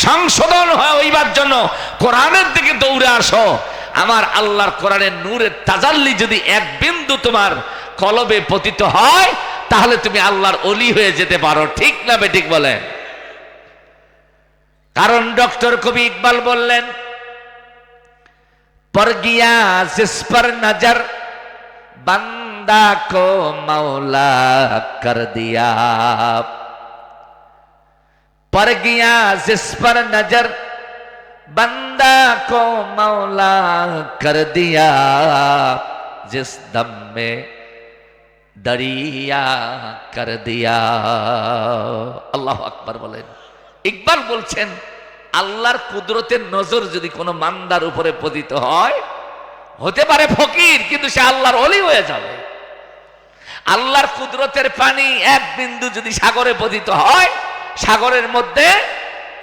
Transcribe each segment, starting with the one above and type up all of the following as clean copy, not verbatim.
সংশোধন হইবার জন্য কোরআনের দিকে দৌড়ে আসো। আমার আল্লাহর কোরআনের নূরের তাজাল্লি যদি এক বিন্দু তোমার কলবে পতিত হয়, তাহলে তুমি আল্লাহর ওলি হয়ে যেতে পারো। ঠিক না বেঠিক বলেন? কারণ ডক্টর কবি ইকবাল বললেন, पर गया जिस पर नजर बंदा को मौला कर दिया, पर गया जिस पर नजर बंदा को मौला कर दिया, जिस दम में दरिया कर दिया। अल्लाहु আকবার বলেন। ইকবাল বলছেন, আল্লাহর কুদরতের নজর যদি কোনো বান্দার উপরে পতিত হয়, হতে পারে ফকির, কিন্তু সে আল্লাহর ওলি হয়ে যাবে। আল্লাহর কুদরতের পানি এক বিন্দু যদি সাগরে পতিত হয়, সাগরের মধ্যে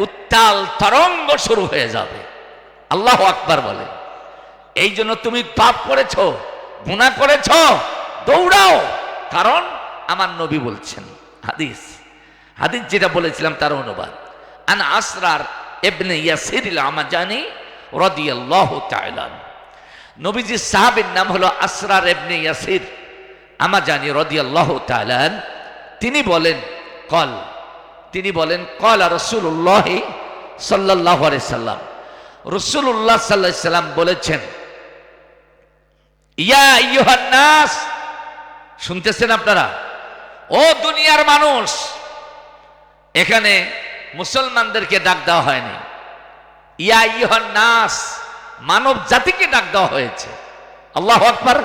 উত্তাল তরঙ্গ শুরু হয়ে যাবে। আল্লাহু আকবার বলেন। এই জন্য তুমি পাপ করেছো, গুনাহ করেছো, দৌড়াও, কারণ আমার নবী বলছেন। হাদিস যেটা বলেছিলাম তার অনুবাদ। আন আসরার ইবনে ইয়াসির আল-আমাজানি রাদিয়াল্লাহু তাআলা, নবীজির সাহাবীর নাম হলো আসরার ইবনে ইয়াসির আমাজানি রাদিয়াল্লাহু তাআলা। তিনি বলেন ক্বালা রাসূলুল্লাহ সাল্লাল্লাহু আলাইহি সাল্লাম, রাসূলুল্লাহ সাল্লাল্লাহু আলাইহি সাল্লাম বলেছেন, ইয়া আইয়ুহান নাস, শুনতেছেন আপনারা? ও দুনিয়ার মানুষ। এখানে মুসলমানদেরকে ডাক দেওয়া হয়নি, ইয়া আইয়ুহান নাস, মানব জাতিকে ডাক দেওয়া হয়েছে। আল্লাহু আকবার।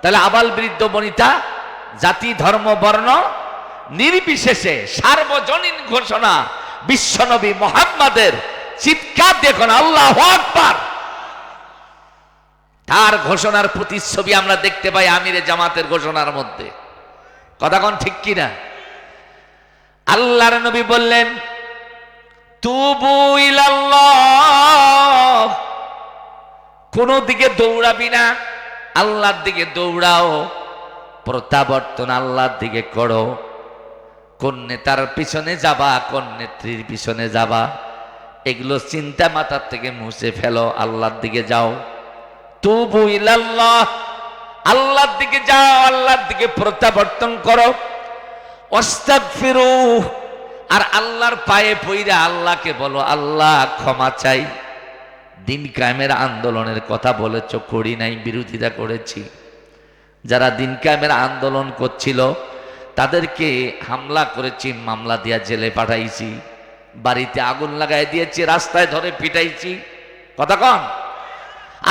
তাহলে আবাল বৃদ্ধ বনিতা, জাতি ধর্ম বর্ণ নির্বিশেষে সার্বজনীন ঘোষণা বিশ্বনবী মুহাম্মাদের। চিৎকার দেখুন আল্লাহু আকবার। তার ঘোষণার প্রতিচ্ছবি আমরা দেখতে পাই আমিরে জামাতের ঘোষণার মধ্যে। কথা কোন ঠিক কিনা? আল্লাহর নবী বললেন, তুবু ইলাল্লাহ, কোন দিকে দৌড়াবি না, আল্লাহর দিকে দৌড়াও, প্রত্যাবর্তন আল্লাহর দিকে করো। কোন নেতার পিছনে যাবা, কোন নেত্রীর পিছনে যাবা, এগুলো চিন্তা মাথার থেকে মুছে ফেলো, আল্লাহর দিকে যাও। তুবু ইলাল্লাহ, আল্লাহর দিকে যাও, আল্লাহর দিকে প্রত্যাবর্তন করো। ওয়াস্তাগফিরু, আর আল্লাহর পায়ে পইরা আল্লাহকে বলো, আল্লাহ ক্ষমা চাই। দিন কায়েমের আন্দোলনের কথা বলেছ, করি নাই, বিরোধিতা করেছি। যারা দিন কায়েমের আন্দোলন করছিল তাদেরকে হামলা করেছি, মামলা দিয়া জেলে পাঠাইছি, বাড়িতে আগুন লাগাই দিয়েছি, রাস্তায় ধরে পিটাইছি। কথা কন?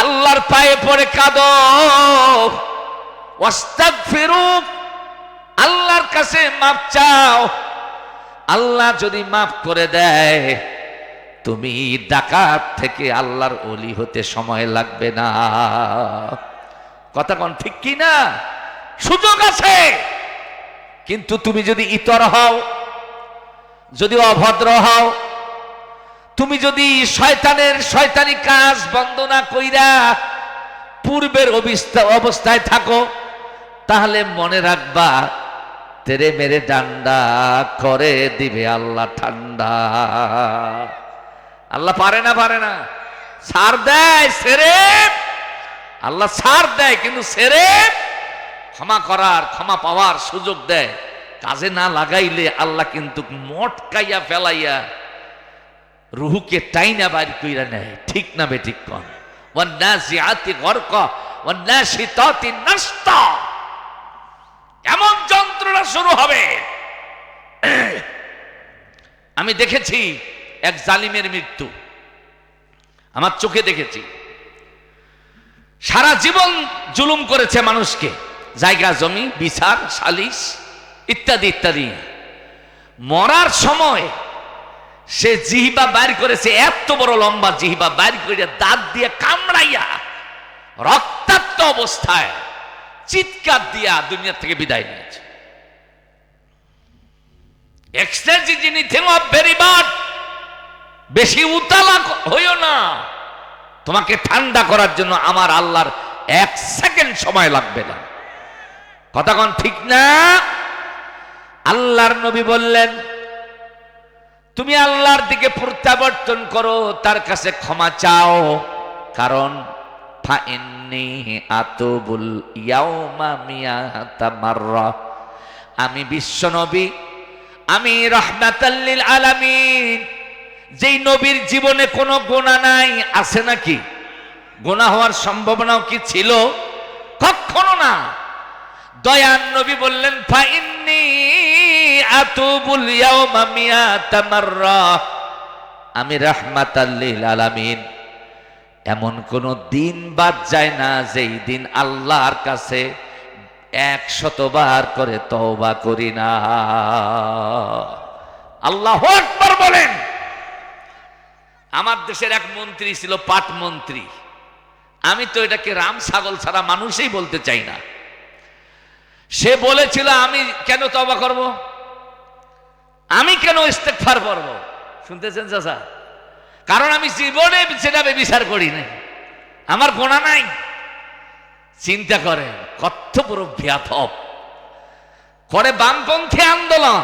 আল্লাহর পায়ে পড়ে কাঁদো, ওয়াস্তাগফিরু, আল্লাহর কাছে মাপ চাও। আল্লাহ যদি মাফ করে দেয়, তুমি ডাকাত থেকে আল্লাহর ওলি হতে সময় লাগবে না। কথা কোন ঠিক কি না? সুযোগ আছে, কিন্তু তুমি যদি ইতর হও, যদি অভদ্র হও, তুমি যদি শয়তানি কাজ বন্ধ না কইরা পূর্বের অবস্থায় থাকো, তাহলে মনে রাখবা, তেরে মেরে ডান্ডা করে দিবে আল্লাহ ঠান্ডা। আল্লাহ পারে না, ছাড় দেয় সেরে, আল্লাহ ছাড় দেয়, কিন্তু সেরে ক্ষমা পাওয়ার সুযোগ দেয়। কাজে না লাগাইলে আল্লাহ কিন্তু মটকাইয়া ফেলাইয়া রুহুকে টাইনা বাড়ি কইরা নেয়। ঠিক না বেঠিক কন? ওয়ান্নাজিআতি গরকা ওয়ান্নাশিতাতি নাশতা, এমন যন্ত্রণা শুরু হবে। আমি দেখেছি এক জালিমের মৃত্যু, আমার চোখে দেখেছি। সারা জীবন জুলুম করেছে মানুষকে, জায়গা জমি, বিচার, সালিশ ইত্যাদি ইত্যাদি। মরার সময় সে জিহ্বা বাইর করেছে, এত বড় লম্বা জিহ্বা বাইর করে দাঁত দিয়ে কামড়াইয়া রক্তাক্ত অবস্থায় চিৎকার দিয়া দুনিয়া থেকে বিদায় নিয়েছে। বেশি উতালা হইও না, তোমাকে ঠান্ডা করার জন্য আমার আল্লাহর 1 সেকেন্ড সময় লাগবে না। কথা কোন ঠিক না? আল্লাহর নবী বললেন, তুমি আল্লাহর দিকে প্রত্যাবর্তন করো, তার কাছে ক্ষমা চাও। কারণ ফাইন্নী আতুবুল ইয়াউমা মিয়াতা মাররা, আমি বিশ্বনবী, আমি রাহমাতাল লিল আলামিন, যেই নবীর জীবনে কোনো গুনাহ নাই, আছে নাকি? গুনাহ হওয়ার সম্ভাবনাও কি ছিল? কখনো না। দয়ার নবী বললেন ফাইন্নী আতুবুল ইয়াউমা মিয়াতা মাররা, আমি রাহমাতাল লিল আলামিন, এমন কোন দিন বাদ যায় না যেই দিন আল্লাহর কাছে 100 বার করে তওবা করি না। আল্লাহু আকবার বলেন। আমার দেশের এক মন্ত্রী ছিল, পাট মন্ত্রী। আমি তো এটাকে রাম ছাগল ছাড়া মানুষই বলতে চাই না। সে বলেছিল আমি কেন তওবা করব, আমি কেন ইস্তেগফার করব? শুনতেছেন চাচা? কারণ আমি জীবনে সেটা বিচার করি না, আমার গুনাহ নাই। চিন্তা করেন কত বড় ব্যাপক করে বামপন্থী আন্দোলন,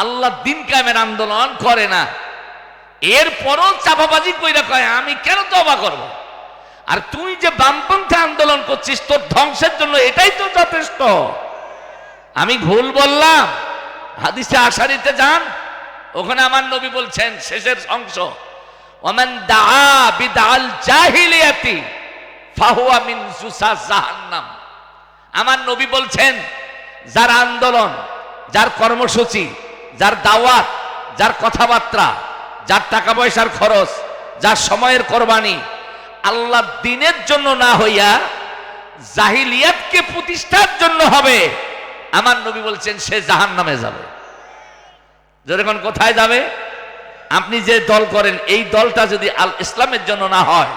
আল্লাহ দিন কায়েমের আন্দোলন করে না। এরপরও চাপাবাজি কইরা কয় আমি কেন তওবা করব। আর তুই যে বামপন্থী আন্দোলন করছিস তোর ধ্বংসের জন্য এটাই তো যথেষ্ট। আমি ভুল বললাম? হাদিসে আশারিতে যান, ওখানে আমার নবী বলছেন শেষের অংশ, ওমান দাআ বিদাল জাহিলিয়াতি ফাহুয়া মিন জুসা জাহান্নাম। আমার নবী বলছেন যার আন্দোলন, যার কর্মসূচি, যার দাওয়াত, যার কথাবার্তা, যার টাকা পয়সার খরচ, যার সময়ের কোরবানি আল্লাহ দ্বীনের জন্য না হইয়া জাহিলিয়াতকে প্রতিষ্ঠার জন্য হবে, আমার নবী বলছেন সে জাহান্নামে যাবে। যখন কোথায় যাবে? আপনি যে দল করেন এই দলটা যদি আল ইসলামের জন্য না হয়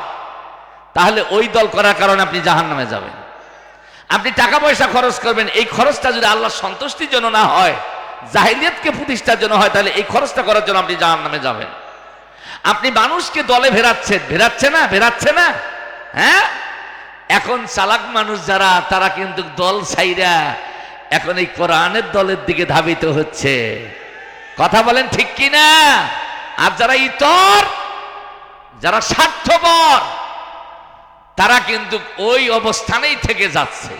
তাহলে ওই দল করার কারণে আপনি জাহান্নামে যাবেন। আপনি টাকা পয়সা খরচ করবেন, এই খরচটা যদি আল্লাহ সন্তুষ্টির জন্য না হয়, জাহিলিয়াতকে প্রতিষ্ঠার জন্য হয়, তাহলে এই খরচটা করার জন্য আপনি জাহান্নামে যাবেন। আপনি মানুষকে দলে ভেরাচ্ছে না হ্যাঁ? এখন চালাক মানুষ যারা, তারা কিন্তু দল ছাইরা এখন এই কোরআনের দলের দিকে ধাবিত হচ্ছে। কথা বলেন ঠিক কিনা? আর যারা ইতর, যারা স্বার্থপর, তারা কিন্তু ওই অবস্থানেই থেকে যাচ্ছে।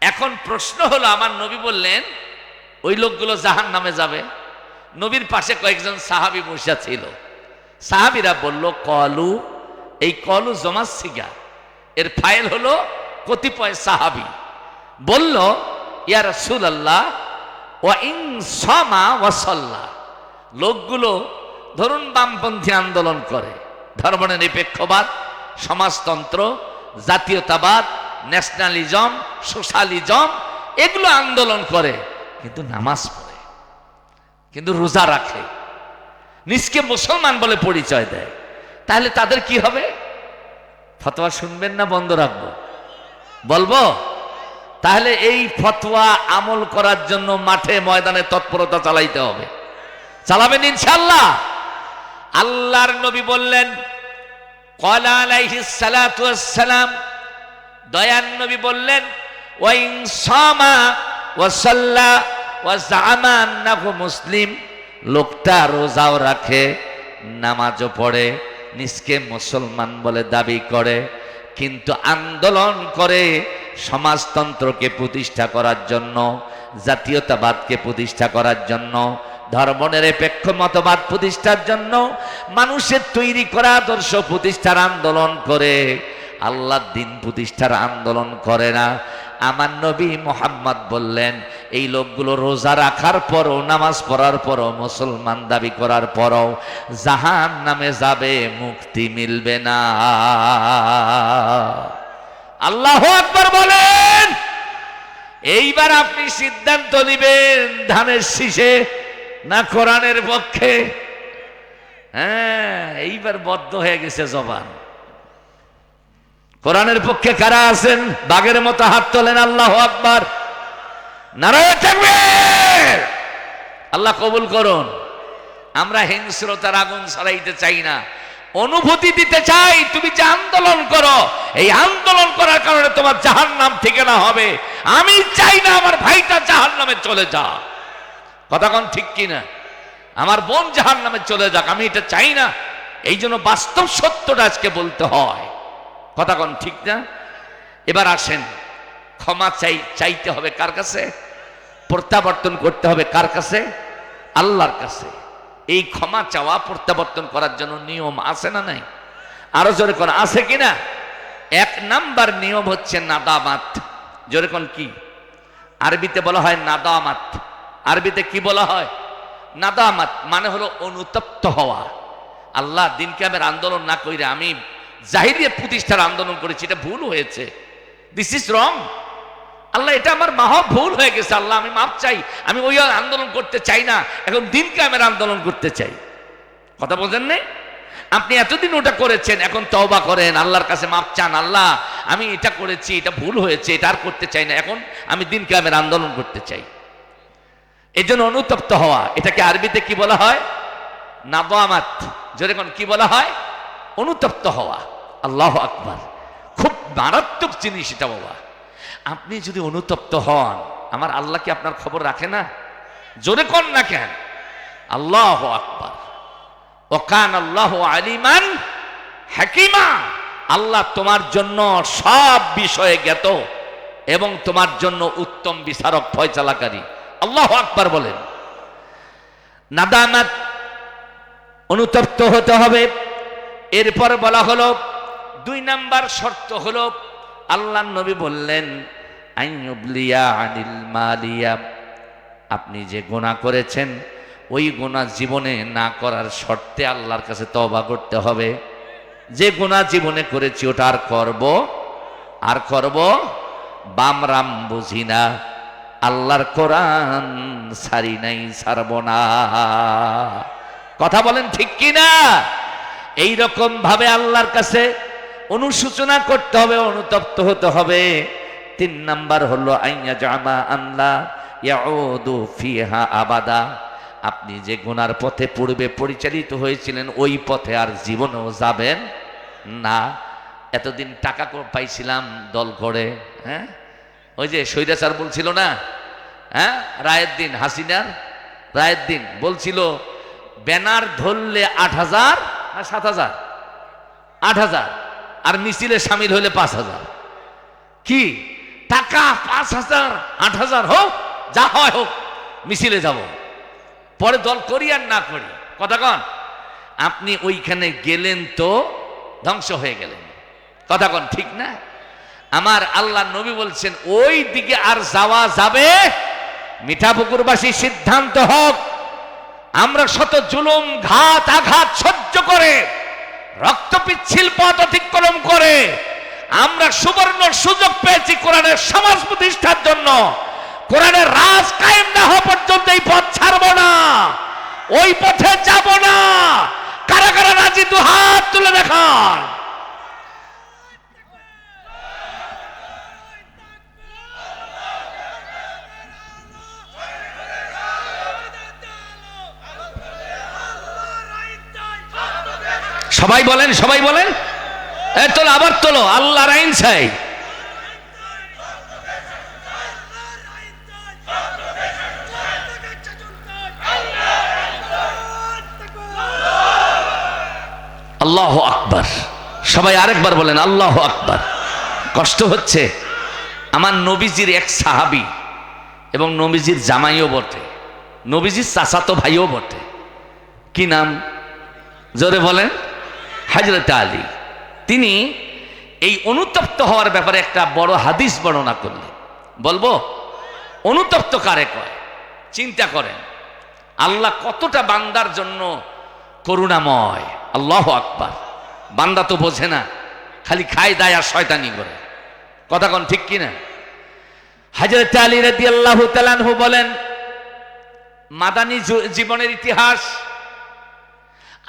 এখন প্রশ্ন হলো, আমার নবী বললেন ওই লোকগুলো জাহান্নামে যাবে। নবীর পাশে কয়েকজন সাহাবী বসা ছিল। সাহাবীরা বলল কলু, এই কলু জমাসিগা, এর ফাইল হলো কতিপয় সাহাবী বলল ইয়া রাসূলুল্লাহ ওয়া ইন সামা ওয়া সাল্লা, লোকগুলো ধরুন বামপন্থী আন্দোলন করে, ধর্মনিরপেক্ষবাদ, সমাজতন্ত্র, জাতীয়তাবাদ, ন্যাশনালিজম, সোশ্যালিজম, এগুলো আন্দোলন করে, কিন্তু নামাজ পড়ে, কিন্তু রোজা রাখে, নিজকে মুসলমান বলে পরিচয় দেয়। তাহলে তাদের কি হবে? ফতোয়া শুনবেন না বন্ধ রাখবো? বলবো? তাহলে এই ফতোয়া আমল করার জন্য মাঠে ময়দানে তৎপরতা চালাইতে হবে। চালাবেন ইনশাআল্লাহ? আল্লাহর নবী বললেন ক্বালা আলাইহিস সালাতু ওয়াস সালাম, দয়ার নবী বললেন ওয়া ইন সামা ওয়া সাল্লা ওয়া জাআমা আন্নাহু মুসলিম, লোকটা রোজাও রাখে, নামাজও পড়ে, নিজকে মুসলমান বলে দাবি করে, কিন্তু আন্দোলন করে সমাজতন্ত্রকে প্রতিষ্ঠা করার জন্য, জাতীয়তাবাদকে প্রতিষ্ঠা করার জন্য, ধর্মনিরপেক্ষ মতবাদ প্রতিষ্ঠার জন্য, মানুষের তৈরি করা আদর্শ প্রতিষ্ঠার আন্দোলন করে, আল্লাহর দ্বীন প্রতিষ্ঠার আন্দোলন করে না। আমার নবী মুহাম্মদ বললেন এই লোকগুলো রোজা রাখার পরও, নামাজ পড়ার পরও, মুসলমান দাবি করার পরও জাহান্নামে যাবে, মুক্তি মিলবে না। আল্লাহু আকবার বলেন। এইবার আপনি সিদ্ধান্ত নেবেন ধানের শীষে না কোরআনের পক্ষে। হ্যাঁ, এইবার বদ্ধ হয়ে গেছে জবান। কোরআনের পক্ষে কারা আছেন? বাঘের মতো হাত তোলেন। আল্লাহু আকবার, নারায়ে তাকবীর। আল্লাহ কবুল করুন। আমরা হিংস্রতার আগুন ছড়াইতে চাই না, অনুভূতি দিতে চাই। তুমি যে আন্দোলন করো, এই আন্দোলন করার কারণে তোমার জাহান্নাম ঠিকানা হবে। আমি চাই না আমার ভাইটা জাহান্নামে চলে যা। কথা কোন ঠিক কিনা? আমার বোন জাহান্নামে চলে যাক, আমি এটা চাই না। এই জন্য বাস্তব সত্যটা আজকে বলতে হয়। কথা কোন ঠিক না? এবার আসেন, ক্ষমা চাইতে হবে কার কাছে? প্রত্যাবর্তন করতে হবে কার কাছে? আল্লাহর কাছে। এই ক্ষমা চাওয়া প্রত্যাবর্তন করার জন্য নিয়ম আছে না নাই? আরো জোরে কোন আছে কিনা? এক নাম্বার নিয়ম হচ্ছে নাদামাত। জোরে কোন কি? আরবিতে বলা হয় নাদামাত। আরবিতে কি বলা হয়? নাদামাত মানে হলো অনুতপ্ত হওয়া। আল্লাহ, দিন কিয়ামতের আন্দোলন না কইরে আমি জাহিলিয়াত প্রতিষ্ঠার আন্দোলন করেছি, এটা ভুল হয়েছে, দিস ইজ রং। আল্লাহ, এটা আমার মাহব ভুল হয়ে গেছে, আল্লাহ আমি মাপ চাই, আমি ওই আন্দোলন করতে চাই না, এখন দিন কিয়ামতের আন্দোলন করতে চাই। কথা বলছেন না? আপনি এতদিন ওটা করেছেন, এখন তওবা করেন, আল্লাহর কাছে মাপ চান, আল্লাহ আমি এটা করেছি, এটা ভুল হয়েছে, এটা আর করতে চাই না, এখন আমি দিন কিয়ামতের আন্দোলন করতে চাই। এই জন্য অনুতপ্ত হওয়া, এটাকে আরবিতে কি বলা হয়? নাদামাত। যেরকম কি বলা হয়? অনুতপ্ত হওয়া। আল্লাহু আকবার, খুব মারাত্মক জিনিস এটা বাবা। আপনি যদি অনুতপ্ত হন, আমার আল্লাহ কি আপনার খবর রাখে না? জোরে কোন না কেন? আল্লাহু আকবার। ওয়াকান আল্লাহু আলিমান হাকিমা। আল্লাহ তোমার জন্য সব বিষয়ে জ্ঞাত এবং তোমার জন্য উত্তম বিচারক, ফয়সালাকারী। আল্লাহু আকবার বলেন। নাদামাত, অনুতপ্ত হতে হবে। এরপর বলা হলো 2 নাম্বার শর্ত হলো, আল্লাহ নবী বললেন আইয়ুবলিয়া আনিল মালিয়া, আপনি যে গুনাহ করেছেন ওই গুনাহ জীবনে না করার শর্তে আল্লাহর কাছে তওবা করতে হবে। যে গুনাহ জীবনে করেছি ওটা আর করব বামরাম বুঝি না, আল্লাহর কোরআন সারি নাই, ছাড়ব না। কথা বলেন ঠিক কিনা? এইরকম ভাবে আল্লাহর কাছে অনুশোচনা করতে হবে, অনুতপ্ত হতে হবে। 3 নাম্বার হলো আইয়া জামা আল্লাহ ইয়াউদু ফিহা আবাদা, আপনি যে গুনার পথে পূর্বে পরিচালিত হয়েছিলেন ওই পথে আর জীবনেও যাবেন না। এতদিন টাকা পাইছিলাম দল করে, হ্যাঁ, ওই যে স্বৈরাচার বলছিল না, হ্যাঁ, রায়ের দিন, হাসিনার রায়ের দিন বলছিল ব্যানার ধরলে 8,000 না 7,000, 8,000, আর মিছিলে সামিল হলে 5,000। কি টাকা? 5,000, 8,000 হোক, যা হয় হোক, মিছিলে যাব, পরে দল করি আর না করি। কথা কন, আপনি ওইখানে গেলেন তো ধ্বংস হয়ে গেলেন। কথা কন ঠিক না? আমার আল্লাহ নবী বলছেন ওই দিকে আর যাওয়া যাবে? মিঠাপুকুরবাসী সিদ্ধান্ত হোক, আমরা শত জুলুম, ঘাত, আঘাত সহ্য করে, রক্ত পিচ্ছিল পথ অতিক্রম করে আমরা সুবর্ণ সুযোগ পেয়েছি কোরআনের সমাজ প্রতিষ্ঠার জন্য। কোরআনের রাজ কায়েম না হওয়া পর্যন্ত এই পথ ছাড়ব না, ওই পথে যাব না। কারা কারা রাজি? 2 হাত তুলে দেখান। সবাই বলেন, সবাই বলেন, তোলো, আবার তোলো, আল্লাহর আইন চাই। আল্লাহু আকবার। সবাই আরেকবার বলেন আল্লাহু আকবার। কষ্ট হচ্ছে, আমার নবীজির এক সাহাবী এবং নবীজির জামাইও বটে, নবীজির চাচাতো ভাইও বটে। কি নাম? জোরে বলেন। হযরত আলী। তিনি এই অনুতপ্ত হওয়ার ব্যাপারে একটা বড় হাদিস বর্ণনা করলেন। বলবো অনুতপ্ত কারে কয়? চিন্তা করেন আল্লাহ কতটা বান্দার জন্য করুণাময়। আল্লাহু আকবার। বান্দা তো বোঝে না, খালি খায় দায় আর শয়তানি করে। কথা কোন ঠিক কিনা? হযরত আলী রাদিয়াল্লাহু তাআলা আনহু বলেন, মাদানী জীবনের ইতিহাস,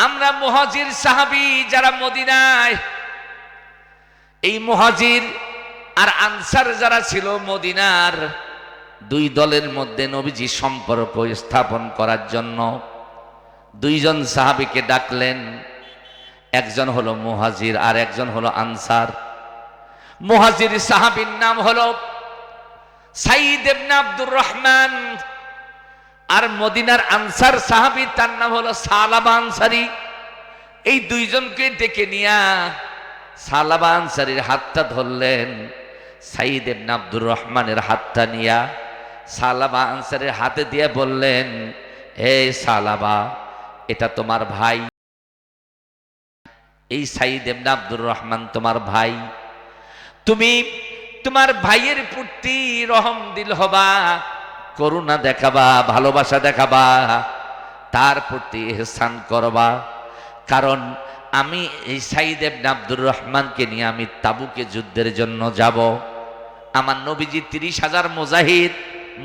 আমরা মুহাজির সাহাবী যারা মদিনায়, এই মুহাজির আর আনসার যারা ছিল মদিনার, 2 দলের মধ্যে নবীজি সম্পর্ক স্থাপন করার জন্য 2 জন সাহাবীকে ডাকলেন। একজন হলো মুহাজির আর একজন হলো আনসার। মুহাজির সাহাবীর নাম হলো সাঈদ ইবনে আব্দুর রহমান, আর মদিনার আনসার সাহাবী তার নাম হলো সালাবা আনসারী। এই দুইজনকে ডেকে নিয়া সালাবা আনসারীর হাতটা ধরলেন, সাইদ ইবনে আব্দুর রহমানের হাতটা নিয়া সালাবা আনসারীর হাতে দিয়ে বললেন, হে সালাবা, এটা তোমার ভাই, এই সাইদ ইবনে আব্দুর রহমান তোমার ভাই, তুমি তোমার ভাইয়ের প্রতি রহম দিল হবা, করুণা দেখাবা, ভালোবাসা দেখাবা, তার প্রতি ইহসান করবা। কারণ আমি এই সাইদ ইবনে আব্দুর রহমানকে নিয়ে আমি তাবুকে যুদ্ধের জন্য যাব। আমার নবীজি 30,000 মুজাহিদ,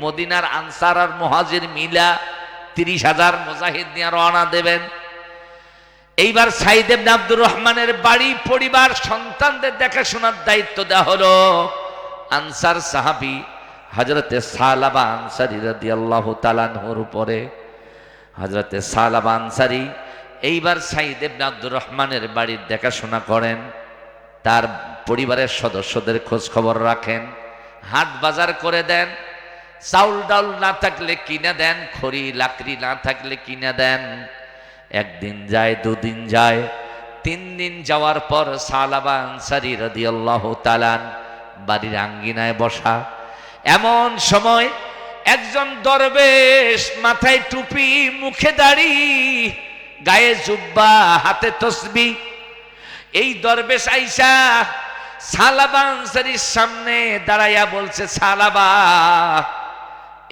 মদিনার আনসার আর মুহাজির মিলা 30,000 মুজাহিদ নিয়ে রওনা দেবেন। এইবার সাইদ ইবনে আব্দুর রহমানের বাড়ি পরিবার সন্তানদের দেখাশোনার দায়িত্ব দেওয়া হলো আনসার সাহাবী হযরতে সালাবা আনসারী রাদিয়াল্লাহু তাআলা আনহুর উপরে। হযরতে সালাবা আনসারী এইবার সাইদ ইবনে আব্দুর রহমানের বাড়ির দেখাশোনা করেন, তার পরিবারের সদস্যদের খোঁজ খবর রাখেন, হাট বাজার করে দেন, চাউল ডাউল না থাকলে কিনে দেন, খড়ি লাকড়ি না থাকলে কিনে দেন। একদিন যায়, দুদিন যায়, 3 দিন যাওয়ার পর সালাবা আনসারী রাদিয়াল্লাহু তাআলা বাড়ির আঙ্গিনায় বসা। এমন সময় একজন দরবেশ, মাথায় টুপি, মুখে দাড়ি, গায়ে জুব্বা, হাতে তসবিহ, এই দরবেশ আইসা সালাবা আনসারীর সামনে দাঁড়াইয়া বলছে, সালাবা,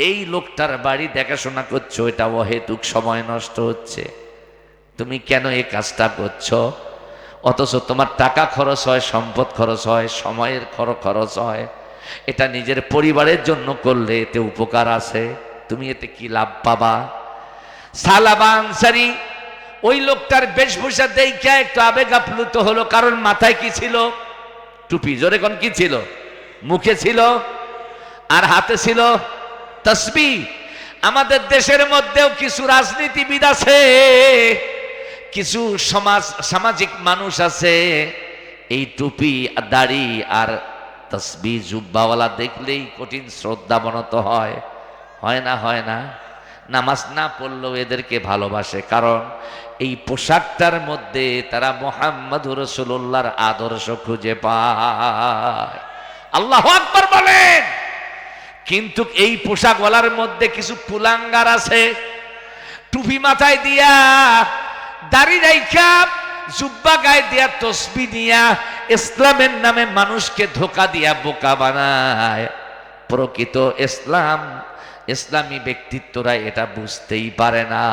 এই লোকটার বাড়ি দেখাশোনা করছো, এটা অহেতুক সময় নষ্ট হচ্ছে, তুমি কেন এই কাজটা করছো? অথচ তোমার টাকা খরচ হয়, সম্পদ খরচ হয়, সময়ের খরচ হয়, এটা নিজের পরিবারের জন্য করলে এতে উপকার আছে, তুমি এতে কি লাভ পাবা? সালাবা আনসারী ওই লোকটার বেশভূষা দেখে একটু আবেগ আপ্লুত হলো, কারণ মাথায় কি ছিল? টুপি। জোরে কোন কি ছিল? মুখে ছিল আর হাতে ছিল তাসবিহ। আমাদের দেশের মধ্যেও কিছু রাজনীতিবিদ আছে, কিছু সামাজিক মানুষ আছে, এই টুপি, দাড়ি আর তাসবিহ জুব্বাওয়ালা দেখলেই কঠিন শ্রদ্ধা বনত হয়। হয় না? হয় না? নামাজ না পড়লেও এদেরকে ভালোবাসে, কারণ এই পোশাকটার মধ্যে তারা মুহাম্মদুর রাসূলুল্লাহর আদর্শ খুঁজে পায়। আল্লাহু আকবার বলেন। কিন্তু এই পোশাকওয়ালার মধ্যে কিছু কুলাঙ্গার আছে, টুপি মাথায় দিয়া, দাড়ি রাইখা, জুব্বা গায়ে দিয়া, তসবিহ দিয়া, ইসলামের নামে মানুষকে ধোঁকা দিয়া বোকা বানায়। প্রকৃত ইসলাম, ইসলামী ব্যক্তিত্বরা এটা বুঝতেই পারে না।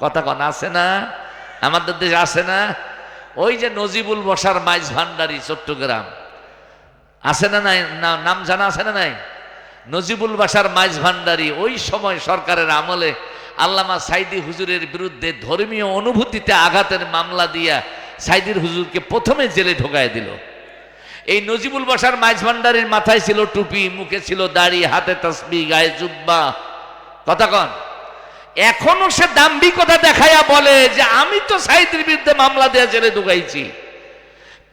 কথা কোন আছে না? আমাদের দেশে আছে না? ওই যে নজিবুল বসার মাইজ ভান্ডারী, চট্টগ্রাম, আছে না নাই? নাম জানা আছে না নাই? নজিবুল বাসার মাইজ ভান্ডারী ওই সময় সরকারের আমলে আল্লামা সাইদি হুজুরের বিরুদ্ধে ধর্মীয় অনুভূতিতে আঘাতের মামলা দিয়া সাইদির হুজুরকে প্রথমে জেলে ঢোকায় দিল। এই নজিবুল বাসার মাইজ ভান্ডারীর মাথায় ছিল টুপি, মুখে ছিল দাড়ি, হাতে তাসবিহ, গায়ে জুব্বা। কথা কন। এখনো সে দাম্ভিকতা দেখাইয়া বলে যে আমি তো সাইদির বিরুদ্ধে মামলা দিয়ে জেলে ঢুকাইছি।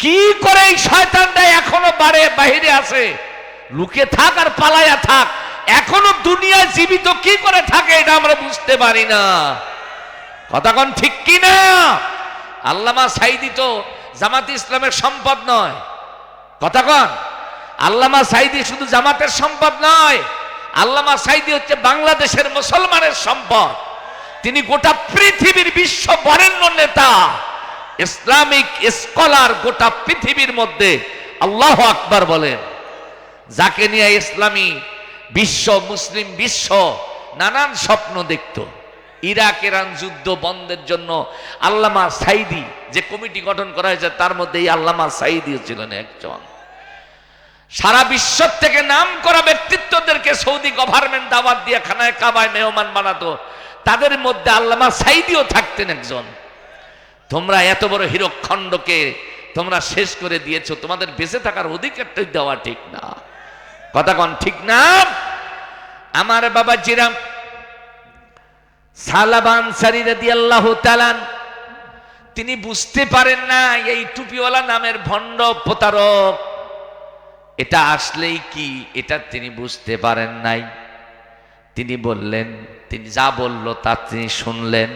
কি করে এই শয়তানটা এখনো বাহিরে আছে? লুকে থাক আর পালাইয়া থাক, এখনো দুনিয়ায় জীবিত কি করে থাকে এটা আমরা বুঝতে পারি না। কথা কন ঠিক কি না? আল্লামা সাইদি তো জামাত ইসলামের সম্পদ নয়। কথা কন। আল্লামা সাইদি শুধু জামাতের সম্পদ নয়, আল্লামা সাইদি হচ্ছে বাংলাদেশের মুসলমানের সম্পদ। তিনি গোটা পৃথিবীর বিশ্ব বরেণ্য নেতা, ইসলামিক স্কলার গোটা পৃথিবীর মধ্যে। আল্লাহু আকবার বলেন। যাকে নিয়ে ইসলামী বিশ্ব, মুসলিম বিশ্ব নানান স্বপ্ন দেখত। ইরাক ইরান যুদ্ধ বন্ধের জন্য আল্লামা সাইদি যে কমিটি গঠন করা হয়েছে তার মধ্যে এই আল্লামা সাইদিও ছিলেন একজন। সারা বিশ্ব থেকে নাম করা ব্যক্তিত্বদেরকে সৌদি গভর্নমেন্ট দাওয়াত দিয়ে খানায় কাবায় মেহমান বানাতো, তাদের মধ্যে আল্লামা সাইদিও থাকতেন একজন। তোমরা এত বড় হীরকখণ্ডকে তোমরা শেষ করে দিয়েছো, তোমাদের বেঁচে থাকার অধিকারটাই দেওয়া ঠিক না। কথা কন ঠিক না? আমার বাবা জিরাম সালাবা আনসারী রাদিয়াল্লাহু তাআলা তিনি বুঝতে পারেন না এই টুপিওয়ালা নামের ভণ্ড প্রতারক এটা আসলেই কি, এটা তিনি বুঝতে পারেন নাই। তিনি বললেন, তিনি যা বলল তা তিনি শুনলেন।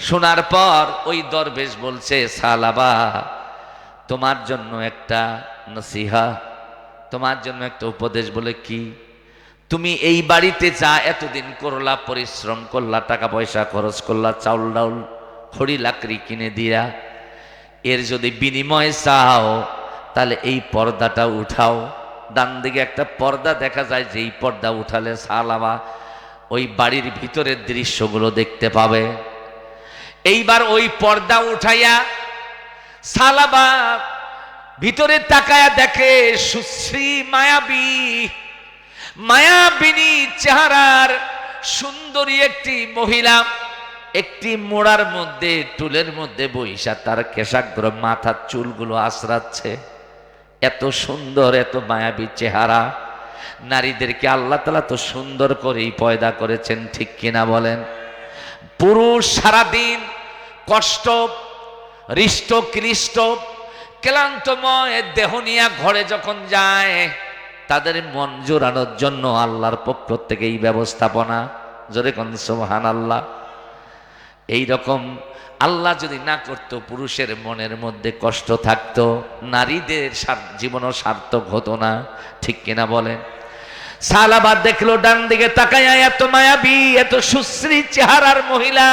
শোনার পর ওই দরবেশ বলছে, সালাবা তোমার জন্য একটা নসিহা, তোমার জন্য একটা উপদেশ। বলে কি? তুমি এই বাড়িতে যা এতদিন করলা, পরিশ্রম করলা, টাকা পয়সা খরচ করলা, চাউল ডাউল খড়ি লাকড়ি কিনে দিয়া, এর যদি বিনিময় চাও তাহলে এই পর্দাটা উঠাও। ডান দিকে একটা পর্দা দেখা যায়, যে এই পর্দা উঠালে সালাবা ওই বাড়ির ভিতরের দৃশ্যগুলো দেখতে পাবে। এইবার ওই পর্দা উঠাইয়া সালাবা ভিতরে তাকায়া দেখে সুশ্রী মায়াবিনী চেহারার সুন্দরী একটি মহিলা একটি মোড়ার মধ্যে, টুলের মধ্যে বইসা তার কেশাগ্র মাথার চুলগুলো আশ্রাচ্ছে। এত সুন্দর, এত মায়াবী চেহারা। নারীদেরকে আল্লাহ তাআলা তো সুন্দর করেই পয়দা করেছেন, ঠিক কিনা বলেন? পুরুষ সারাদিন কষ্ট, হৃষ্ট কৃষ্ট, ক্লান্তময় দেহ নিয়ে ঘরে যখন যায়, তাদের মন জোড়ানোর জন্য আল্লাহর পক্ষ থেকে এই ব্যবস্থাপনা। জোরে কোন সুবহানাল্লাহ। এইরকম আল্লাহ যদি না করতো, পুরুষের মনের মধ্যে কষ্ট থাকতো, নারীদের জীবনও সার্থক হতো না, ঠিক কিনা বলেন? সালাবা দেখলো ডান দিকে তাকায়া এত মায়াবী, এত সুশ্রী চেহারার মহিলা,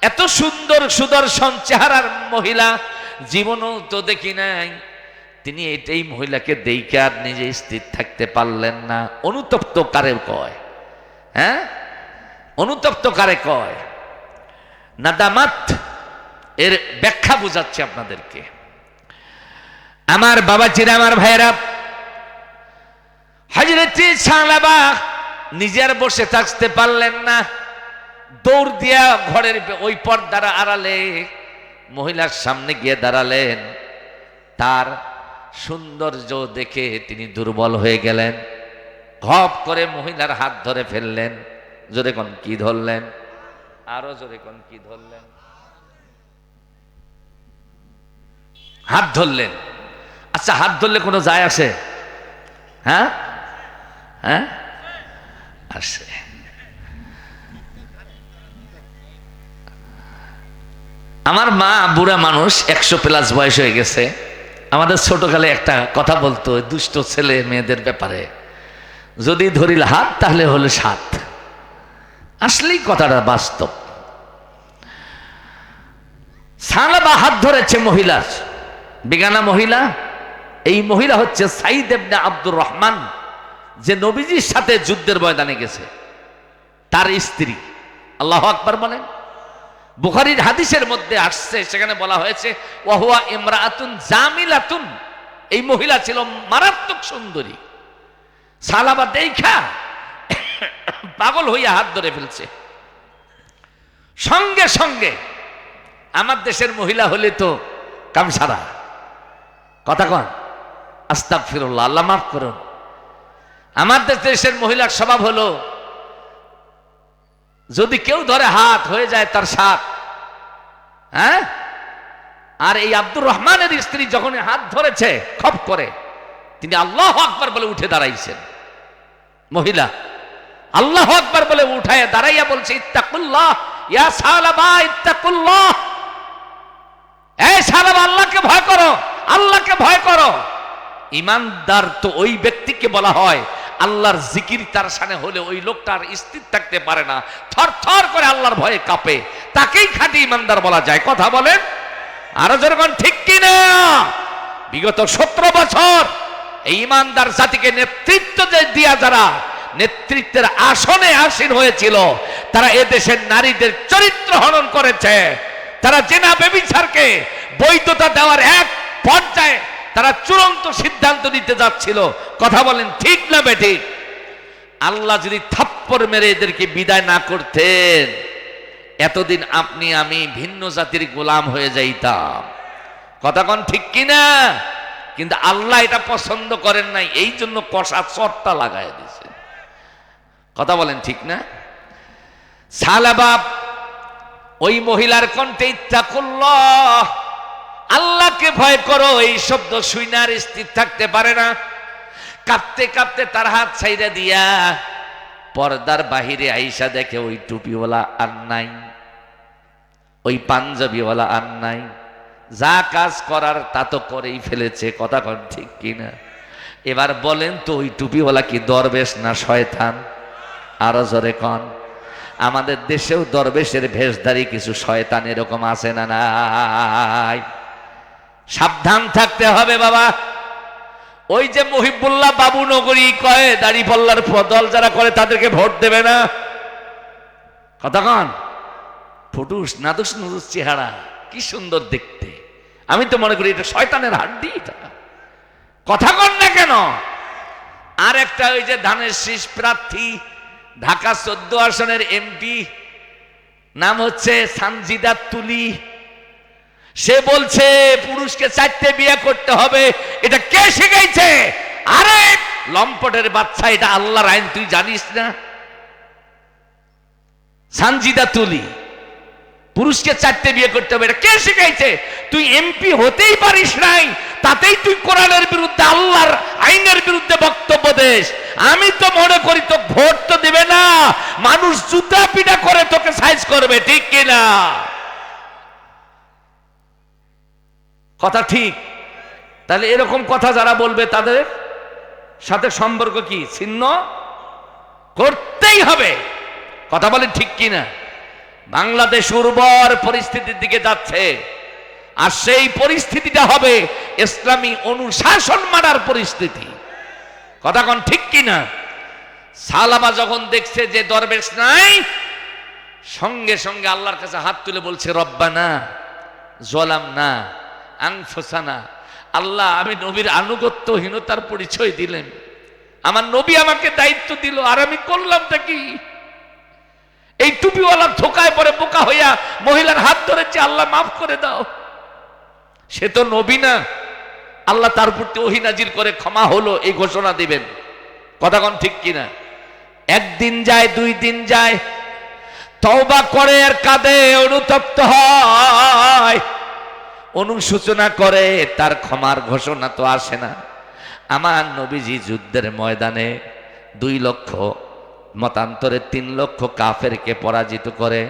এত সুন্দর সুদর্শন চেহারার মহিলা জীবনও তো দেখি নাই। তিনি এটাই মহিলাকে দেখে আর নিজে স্থির থাকতে পারলেন না। অনুতপ্ত কারে কয়? হ্যাঁ, অনুতপ্ত কারে কয়? নাদামাত এর ব্যাখ্যা বুঝাচ্ছে আপনাদেরকে। আমার বাবাজিরা, আমার ভাইয়েরা, হযরত সালাবা নিজের বসে থাকতে পারলেন না, দৌড় দিয়া ঘরের ওই পর্দার আড়ালে মহিলার সামনে গিয়ে দাঁড়ালেন। তার সৌন্দর্য দেখে তিনি দুর্বল হয়ে গেলেন। ঘপ করে মহিলার হাত ধরে ফেললেন। জোরে কোন কি ধরলেন? আরো জোরে কোন কি ধরলেন? হাত ধরলেন। আচ্ছা, হাত ধরলে কোনো যায় আসে? হ্যাঁ হ্যাঁ, আসে। আমার মা বুড়া মানুষ, 100+ বয়স হয়ে গেছে। আমাদের ছোটকালে একটা কথা বলতো দুষ্ট ছেলে মেয়েদের ব্যাপারে, যদি ধরিল হাত তাহলে হলো 7। আসলেই কথাটা বাস্তব। সালাবা হাত ধরেছে মহিলার, বেগানা মহিলা। এই মহিলা হচ্ছে সাইদ ইবনে আব্দুর রহমান, যে নবীজির সাথে যুদ্ধের ময়দানে গেছে, তার স্ত্রী। আল্লাহু আকবার বলেন। বুখারীর হাদিসের মধ্যে আসছে, সেখানে বলা হয়েছে ওয়াহুয়া ইমরাআতুন জামিলাতুন। এই মহিলা ছিল মারাত্মক সুন্দরী। সালাবা দেখা পাগল হইয়া হাত ধরে ফেলছে। সঙ্গে সঙ্গে আমার দেশের মহিলা হলে তো কামসারা কথা কন, আস্তাগফিরুল্লাহ, আল্লাহ মাফ করুন। আমার দেশের মহিলার স্বভাব হলো, যদি কেউ ধরে হাত হয়ে যায় তার 7। হ্যাঁ, আর এই আব্দুর রহমানের স্ত্রী যখন হাত ধরেছে খপ করে, তিনি আল্লাহু আকবার বলে উঠে দাঁড়াইছেন। মহিলা আল্লাহু আকবার বলে উঠায় দাঁড়াইয়া বলছে, ইত্তাকুল্লাহ ইয়া সালাবা, ইত্তাকুল্লাহ। এই সালাবা, আল্লাহকে ভয় করো, আল্লাহকে ভয় করো। ইমানদার তো ওই ব্যক্তিকে বলা হয়, আল্লাহর জিকির তার সামনে হলে ওই লোকটার স্থির থাকতে পারে না, থর থর করে আল্লাহর ভয়ে কাঁপে, তাকেই খাঁটি ইমানদার বলা যায়। কথা বলেন আরো যখন, ঠিক কিনা? বিগত 17 বছর এই ইমানদার জাতিকে নেতৃত্ব দিয়া যারা নেতৃত্বের আসনে আসীন হয়েছিল, তারা এদেশের নারীদের চরিত্র হনন করেছে। তারা জেনা ব্যভিচারকে বৈধতা দেওয়ার এক পর্যায়ে তারা চূড়ান্ত সিদ্ধান্ত নিতে যাচ্ছিল। কথা বলেন ঠিক না বেঠিক? আল্লাহ যদি থাপ্পড় মেরে এদেরকে বিদায় না করতেন, এতদিন আপনি আমি ভিন্ন জাতির গোলাম হয়ে যাইতাম। কথা কন ঠিক কিনা? কিন্তু আল্লাহ এটা পছন্দ করেন নাই, এই জন্য কষা চটটা লাগাই দিয়েছেন। কথা বলেন ঠিক না? সালাবা ওই মহিলার কণ্ঠে ইত্তাকুল্লাহ, আল্লাহকে ভয় করো, এই শব্দ শুনে আর স্থির থাকতে পারে না। কাঁপতে কাঁপতে তার হাত ছাইড়া দিয়া পর্দার বাহিরে আইসা দেখে ওই টুপিওয়ালা আর নাই, ওই পাঞ্জাবিওয়ালা আর নাই। যা কাজ করার তা তো করেই ফেলেছে, কথা কন ঠিক কিনা? এবার বলেন তো ওই টুপিওয়ালা কি দরবেশ না শয়তান? আরো জোরে কন। আমাদের দেশেও দরবেশের ভেষধারী কিছু শয়তান এরকম আছে না নাই? সাবধান থাকতে হবে বাবা। ওই যে মহিবুল্লাহ বাবু নগরী কয় দাড়িপাল্লার দল যারা করে তাদেরকে ভোট দেবে না, কথা কন। ফুটুস নাদুস নুদুস চেহারা, কি সুন্দর দেখতে। আমি তো মনে করি এটা শয়তানের হাড্ডি। কথা কন না কেন? আর একটা ওই যে ধানের শীষ প্রার্থী ঢাকা 14 আসনের এমপি, নাম হচ্ছে সানজিদা তুলি, সে বলছে পুরুষকে 4টে বিয়ে করতে হবে। এটা কে শিখাইছে? আরে লম্পটের বাচ্চা, এটা আল্লাহর আইন, তুই জানিস না? সানজিদা তুলি, পুরুষকে 4টে বিয়ে করতে হবে, এটা কে শিখাইছে? তুই এমপি হতেই পারিস নাই, তাতেই তুই কোরআনের বিরুদ্ধে, আল্লাহর আইনের বিরুদ্ধে বক্তব্য দেস। আমি তো মনে করি তো ভোট তো দিবে না, মানুষ জুতা পিটা করে তোকে সাইজ করবে, ঠিক কিনা? কথা ঠিক? তাহলে এরকম কথা যারা বলবে তাদের সাথে সম্পর্ক কি ছিন্ন করতেই হবে, কথা বলেন ঠিক কিনা? বাংলাদেশ উর্বর পরিস্থিতির দিকে যাচ্ছে, আর সেই পরিস্থিতিটা হবে ইসলামী অনুশাসন মানার পরিস্থিতি, কথা কোন ঠিক কিনা? সালামা যখন দেখছে যে দরবেশ নাই, সঙ্গে সঙ্গে আল্লাহর কাছে হাত তুলে বলছে রব্বানা যালামনা আনফুসানা, আল্লাহ আমি নবীর আনুগত্যহীনতার পরিচয় দিলেন, আমার নবী আমাকে দায়িত্ব দিল, আর আমি করলামটা কি? এই টুপিওয়ালার ধোকায় পরে বোকা হইয়া মহিলার হাত ধরেছে, আল্লাহ মাফ করে দাও। সে তো নবী না, আল্লাহ তার প্রতি ওহী নাজিল করে ক্ষমা হলো এই ঘোষণা দিবেন, কথা কোন ঠিক কিনা? একদিন যায়, 2 দিন যায়, তওবা করে আর কাঁদে, অনুতপ্ত হয়, অনুশোচনা করে, তার ক্ষমার ঘোষণা তো আসে না। আমার নবীজি যুদ্ধের ময়দানে 2 লক্ষ, মতান্তরে 3 লক্ষ কাফেরকে পরাজিত করে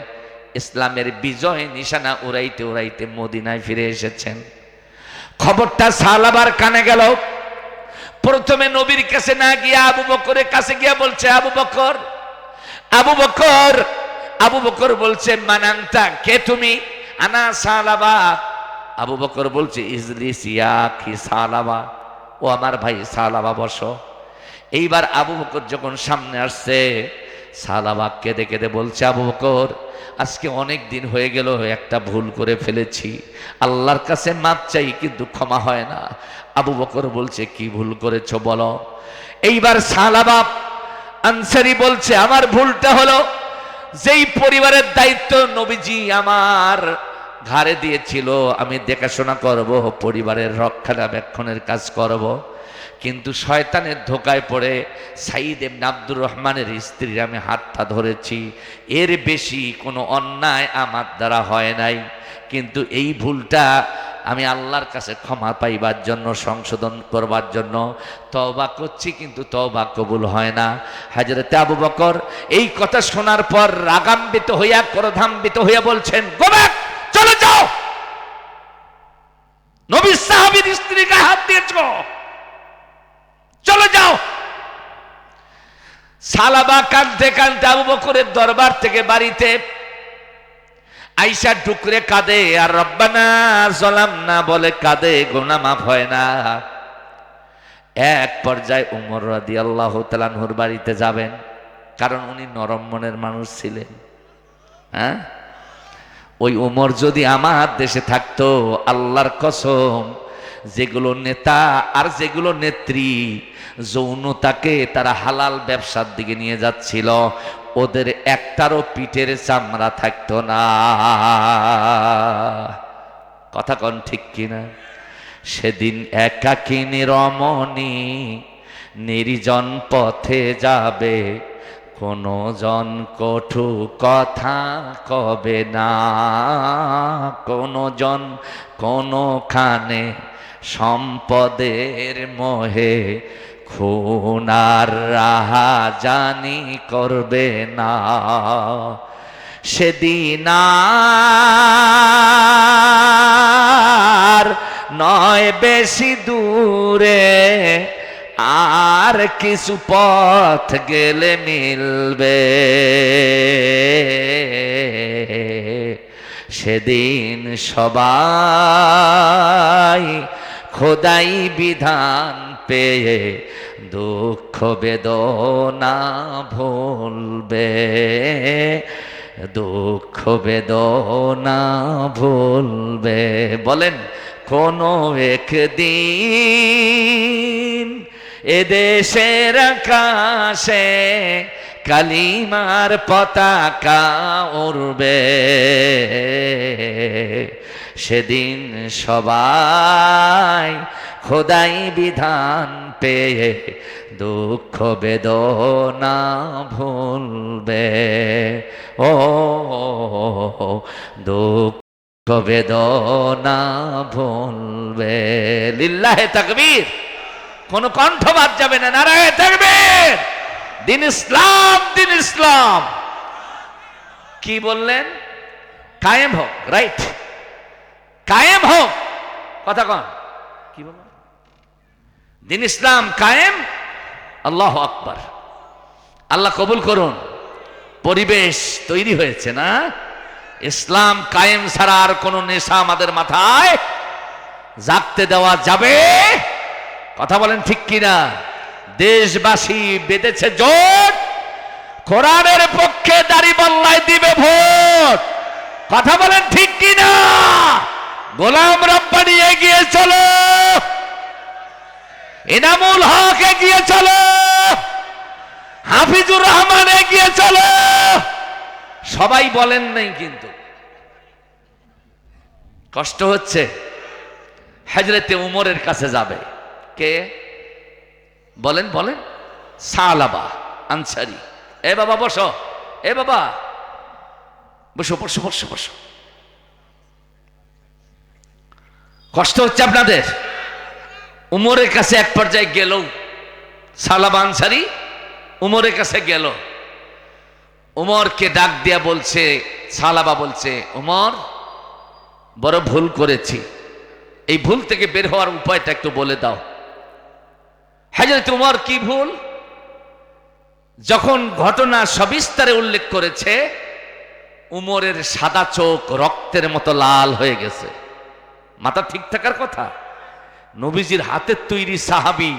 ইসলামের বিজয় নিশানা উড়াইতে উড়াইতে মদিনায় ফিরে এসেছেন। খবরটা সাহাবার কানে গেল। প্রথমে নবীর কাছে না গিয়ে আবু বকরের কাছে গিয়ে বলছে, আবু বকর, আবু বকর, আবু বকর বলছে মানান্তা, কে তুমি? আনা সালাবা। আবু বকর বলছে ইজলিস ইয়া আখি সালাবা, ও আমার ভাই সালাবা বসো। এইবার আবু বকর যখন সামনে আসছে, সালাবা কেঁদে কেঁদে বলছে, আবু বকর আজকে অনেক দিন হয়ে গেল, একটা ভুল করে ফেলেছি, আল্লাহর কাছে মাপ চাই কিন্তু ক্ষমা হয় না। আবু বকর বলছে কি ভুল করেছো বলো। এইবার সালাবা আনসারী বলছে, আমার ভুলটা হলো যেই পরিবারের দায়িত্ব নবীজি আমার ঘাড়ে দিয়েছিল, আমি দেখাশোনা করব, পরিবারের রক্ষণাবেক্ষণের কাজ করব, কিন্তু শয়তানের ধোকায় পড়ে সাইদ ইবনে আব্দুর রহমানের স্ত্রীর আমি হাতটা ধরেছি, এর বেশি কোনো অন্যায় আমার দ্বারা হয় নাই, কিন্তু এই ভুলটা আমি আল্লাহর কাছে ক্ষমা পাইবার জন্য, সংশোধন করবার জন্য তওবা করছি, কিন্তু তওবা কবুল হয় না। হযরতে আবু বকর এই কথা শোনার পর রাগান্বিত হইয়া, ক্রোধান্বিত হইয়া বলছেন, গো ব্যাক, চলে যাও, নবীর সাহাবীর স্ত্রীকে হাত দিয়েছো, চলে যাও। সালাবা কাঁদতে কাঁদতে আবু বকরের দরবার থেকে বাড়িতে আইসা ডুকরে কাঁদে, আর রব্বানা যালামনা বলে কাঁদে, গুনাহ মাফ হয় না। এক পর্যায়ে উমর রাদিয়াল্লাহু তাআলা আনহুর বাড়িতে যাবেন, কারণ উনি নরম মনের মানুষ ছিলেন। হ্যাঁ, ওই উমর যদি আমার দেশে থাকতো, আল্লাহর কসম, যেগুলো নেতা আর যেগুলো নেত্রী যৌনতাকে তারা হালাল ব্যবসার দিকে নিয়ে যাচ্ছিল, ওদের একটারও পিঠের চামড়া থাকতো না, কথা কন ঠিক কিনা? সেদিন একাকিনী রমণী নির্জন পথে যাবে, কোনো জন কটু কথা কবে না, কোনো জন কোনোখানে সম্পদের মোহে খুনার রাহা জানি করবে না, সেদিন আর নয় বেশি দূরে, আর কিছু পথ গেলে মিলবে। সেদিন সবাই খোদাই বিধান পেয়ে দুঃখ বেদনা ভুলবে, দুঃখ বেদনা ভুলবে। বলেন কোনো একদিন এদেশের আকাশে কালিমার পতাকা উড়বে, সেদিন সবাই খোদাই বিধান পেয়ে দুঃখ বেদনা ভুলবে। ও দুঃখ বেদনা ভুলবে। লিল্লাহে তাকবীর। কোন কণ্ঠ বাদ যাবে না। নারায়ে তাকবীর। দিন ইসলাম, দিন ইসলাম। কি বললেন? কায়েম হোক। রাইট, কায়েম হোক। কথা কন কি বলল? দিন ইসলাম কায়েম। আল্লাহু আকবার। আল্লাহ কবুল করুন। পরিবেশ তৈরি হয়েছে না? ইসলাম কায়েম ছাড়া আর কোন নেশা আমাদের মাথায় জাগতে দেওয়া যাবে? কথা বলেন ঠিক কিনা? দেশবাসী বেঁধেছে জোট, কোরআনের পক্ষে দাঁড়িপাল্লায় দিবে ভোট। কথা বলেন ঠিক কিনা? গোলাম রব্বানী এগিয়ে চলো, ইনামুল হক এগিয়ে চলো, হাফিজুর রহমান এগিয়ে চলো। সবাই বলেন নাই কিন্তু কষ্ট হচ্ছে। হযরতে উমরের কাছে যাবে কে? বলেন বলেন। সালাবা আনসারী। এ বাবা বসো, এ বাবা বসো বসো বসো বসো। কষ্ট হচ্ছে আপনাদের? উমরের কাছে এক পর্যায়ে গেল সালাবা আনসারী, উমরের কাছে গেল। উমরকে ডাক দিয়া বলছে, সালাবা বলছে, উমর বড় ভুল করেছি, এই ভুল থেকে বের হওয়ার উপায়টা একটু বলে দাও। হযরত উমর কি ভুল? যখন ঘটনা সবিস্তারে উল্লেখ করেছে, উমরের সাদা চোখ রক্তের মতো লাল হয়ে গেছে। মাথা ঠিক থাকার কথা। নবীজির হাতের তৈরি সাহাবী,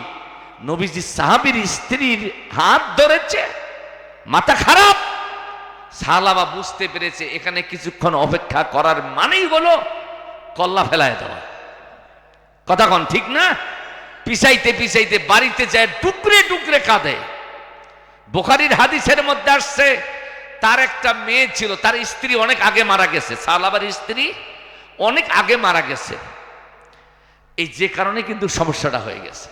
নবীজির সাহাবীর স্ত্রীর হাত ধরেছে, মাথা খারাপ। সালাবা বুঝতে পেরেছে এখানে কিছুক্ষণ অপেক্ষা করার মানেই হলো কল্লা ফেলায় দেওয়া। কথা কন ঠিক না? পিছাইতে পিছাইতে বাড়িতে যায় টুকরে টুকরে কাঁদে। বুখারীর হাদিসের মধ্যে আসছে তার একটা মেয়ে ছিল, তার স্ত্রী অনেক আগে মারা গেছে। সালাবার স্ত্রী অনেক আগে মারা গেছে। এই যে কারণে কিন্তু সমস্যাটা হয়ে গেছে।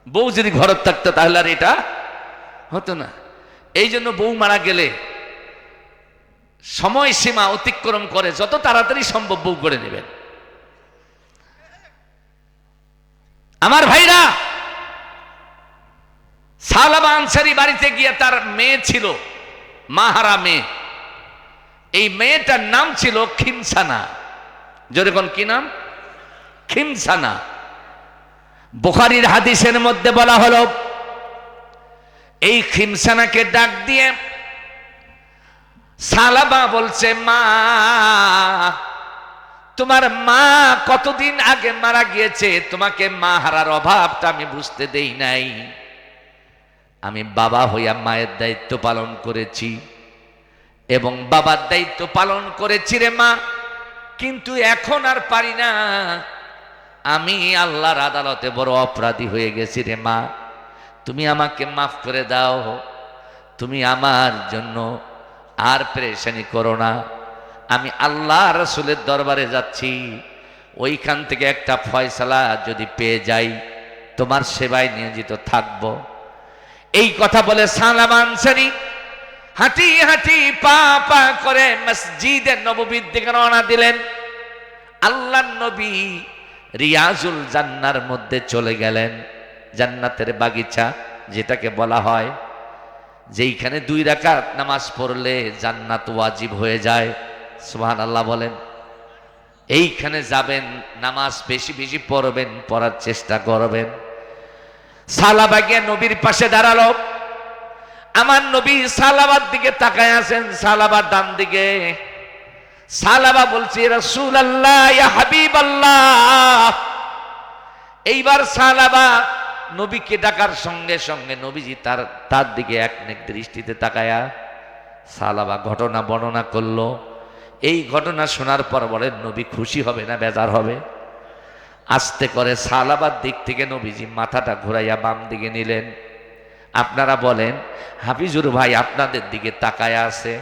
বউ যদি ঘরে থাকতো তাহলে আর এটা হতো না। এই জন্য বউ মারা গেলে সময়সীমা অতিক্রম করে যত তাড়াতাড়ি সম্ভব বউ করে নেবেন। আমার ভাইরা, সালাবা আনসারী বাড়িতে গিয়ে তার মেয়ে ছিল, মাহারা মেয়ে। এই মেয়েটার নাম ছিল খিমসানা। যেরকম কি নাম? খিমসানা। বুখারীর হাদিসের মধ্যে বলা হলো, এই খিমসানাকে ডাক দিয়ে সালাবা বলছে, মা তোমার মা কতদিন আগে মারা গিয়েছে, তোমাকে মা হারার অভাবটা আমি বুঝতে দেই নাই। আমি বাবা হইয়া মায়ের দায়িত্ব পালন করেছি এবং বাবার দায়িত্ব পালন করেছি রে মা, কিন্তু এখন আর পারি না। আমি আল্লাহর আদালতে বড় অপরাধী হয়ে গেছি রে মা, তুমি আমাকে মাফ করে দাও। তুমি আমার জন্য আর পেরেশানি করো না। আমি আল্লাহ রাসূলের দরবারে যাচ্ছি, ওইখান থেকে একটা ফয়সালা যদি পেয়ে যাই তোমার সেবায় নিয়োজিত থাকব। এই কথা বলে সালাবা আনসারী হাঁটি হাঁটি পা পা করে মসজিদে নববীর দিকে রওনা দিলেন। আল্লাহর নবী রিয়াজুল জান্নার মধ্যে চলে গেলেন। জান্নাতের বাগিচা যেটাকে বলা হয়, যেইখানে 2 রাকাত নামাজ পড়লে জান্নাত ওয়াজিব হয়ে যায়। সুবহানাল্লাহ বলেন। এইখানে যাবেন, নামাজ বেশি বেশি পড়বেন, পড়ার চেষ্টা করবেন। সালাবা গিয়ে নবীর পাশে দাঁড়ালো। আমার নবী সালাবার দিকে তাকায় আছেন, সালাবার ডান দিকে। সালাবা বলছে, রাসূলুল্লাহ, ইয়া হাবিবাল্লাহ। এইবার সালাবা নবীকে ডাকার সঙ্গে সঙ্গে নবীজি তার দিকে একনেক দৃষ্টিতে তাকায়া সালাবা ঘটনা বর্ণনা করলো। এই ঘটনা শোনার পর বলেন, নবী খুশি হবে না বেজার হবে? আস্তে করে সালাবার দিক থেকে নবীজি মাথাটা ঘুরাইয়া বাম দিকে নিলেন। আপনারা বলেন, হাফিজুর ভাই আপনাদের দিকে তাকায়া আছে,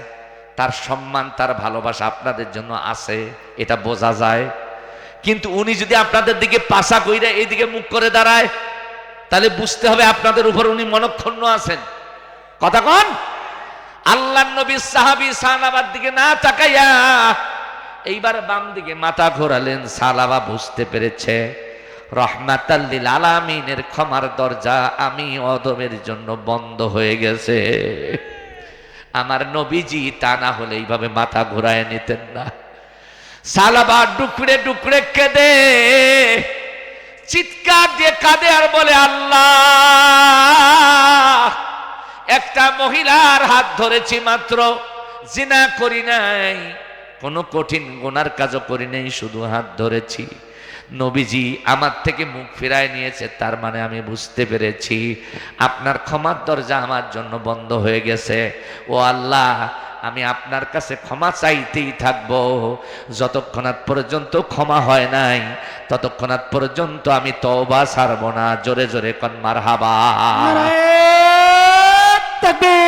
তার সম্মান তার ভালোবাসা আপনাদের জন্য আছে, এটা বোঝা যায়। কিন্তু উনি যদি আপনাদের দিকে পাশা কইরা এইদিকে মুখ করে দাঁড়ায়, তাহলে বুঝতে হবে আপনাদের উপর উনি মনক্ষুণ্ণ আছেন। কথা কন। আল্লাহর নবী সাহাবী সালাবার দিকে না তাকাইয়া এইবার বাম দিকে মাথা ঘোরালেন। সালাবা বুঝতে পেরেছে রহমাতাল লিল আলামিনের ক্ষমার দরজা আমি অদমের জন্য বন্ধ হয়ে গেছে। আমার নবীজি তা না হলে এইভাবে মাথা ঘোরায় নিতেন না। সালাবা ডুকরে ডুকরে কেঁদে, চিৎকার দিয়ে কাঁদে আর বলে, আল্লাহ, একটা মহিলার হাত ধরেছি মাত্র, জিনা করি নাই, কোনো কঠিন গুনার কাজও করি নাই, শুধু হাত ধরেছি। নবীজি আমার থেকে মুখ ফিরায় নিয়েছে, তার মানে আমি বুঝতে পেরেছি আপনার ক্ষমার দরজা আমার জন্য বন্ধ হয়ে গেছে। ও আল্লাহ, আমি আপনার কাছে ক্ষমা চাইতেই থাকবো, যতক্ষণাৎ পর্যন্ত ক্ষমা হয় নাই ততক্ষণাৎ পর্যন্ত আমি তওবা ছাড়বো না। জোরে জোরে কোন মারহাবা। তাকবীর।